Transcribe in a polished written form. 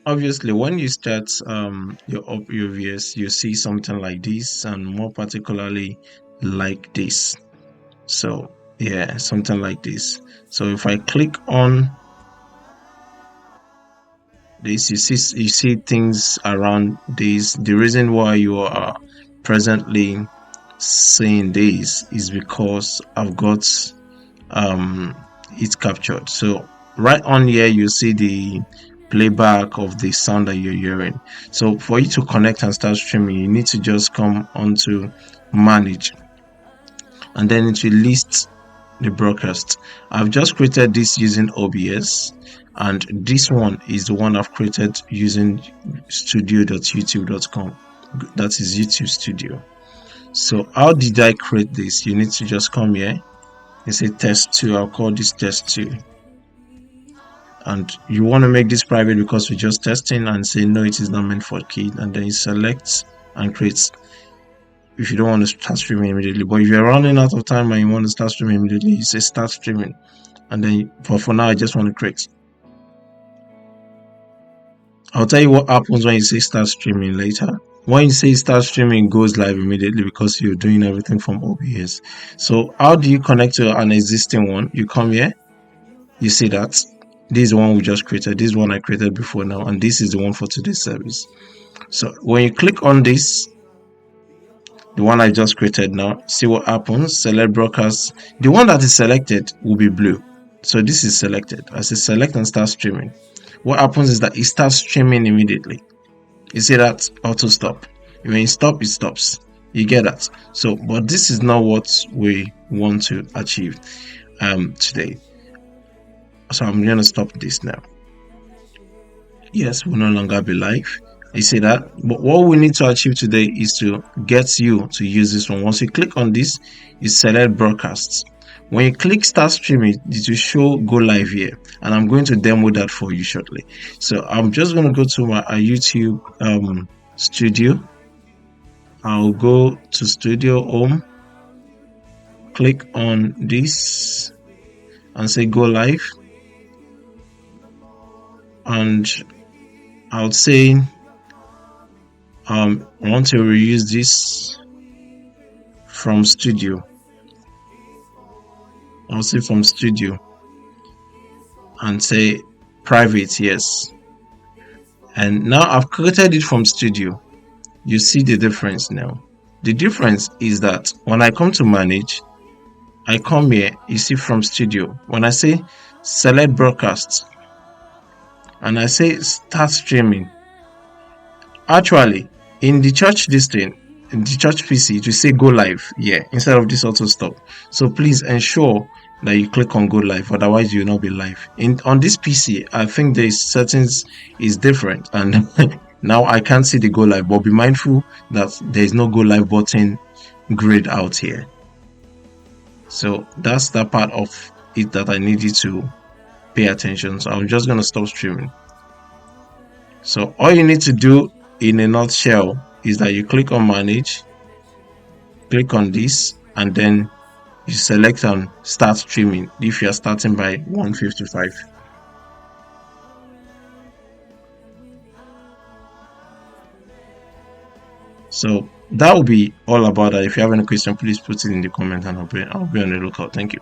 obviously when you start your VS, you see something like this, and more particularly like this. So yeah, something like this. So if I click on this, you see things around this. The reason why you are presently seeing this is because I've got it captured. So right on here you see the playback of the sound that you're hearing. So for you to connect and start streaming, you need to just come onto manage, and then it will list the broadcast. I've just created this using OBS, and this one is the one I've created using studio.youtube.com. That is YouTube Studio. So how did I create this? You need to just come here and say test 2. I'll call this test 2. And you want to make this private because we're just testing, and say no, it is not meant for kids, and then you select and create if you don't want to start streaming immediately. But if you're running out of time and you want to start streaming immediately, you say start streaming, and then for now I just want to create. I'll tell you what happens when you say start streaming later. When you say start streaming, it goes live immediately because you're doing everything from OBS. So how do you connect to an existing one? You come here, you see that this is the one we just created, this is one I created before now, and this is the one for today's service. So when you click on this, the one I just created now, see what happens. Select broadcast. The one that is selected will be blue. So this is selected. I say select and start streaming. What happens is that it starts streaming immediately. You see that auto stop. When you stop, it stops. You get that. So, but this is not what we want to achieve today. So I'm gonna stop this now. Yes, we'll no longer be live. You see that? But what we need to achieve today is to get you to use this one. Once you click on this, you select broadcasts. When you click start streaming, it will show go live here, and I'm going to demo that for you shortly. So I'm just going to go to my YouTube studio. I'll go to studio home, click on this and say go live, and I would say I want to reuse this from studio. I'll say from studio and say private, yes. And now I've created it from studio. You see the difference now. The difference is that when I come to manage, I come here, you see from studio. When I say select broadcast and I say start streaming, actually in the church in the church PC, it will say go live here instead of this auto stop. So please ensure that you click on go live, otherwise you will not be live. On this PC, I think the settings is different, and now I can't see the go live, but be mindful that there is no go live button grayed out here. So that's the part of it that I need you to pay attention. So I'm just going to stop streaming. So all you need to do in a nutshell is that you click on manage, click on this, and then you select on start streaming if you are starting by 1:55. So that will be all about that. If you have any question, please put it in the comment and I'll be on the lookout. Thank you.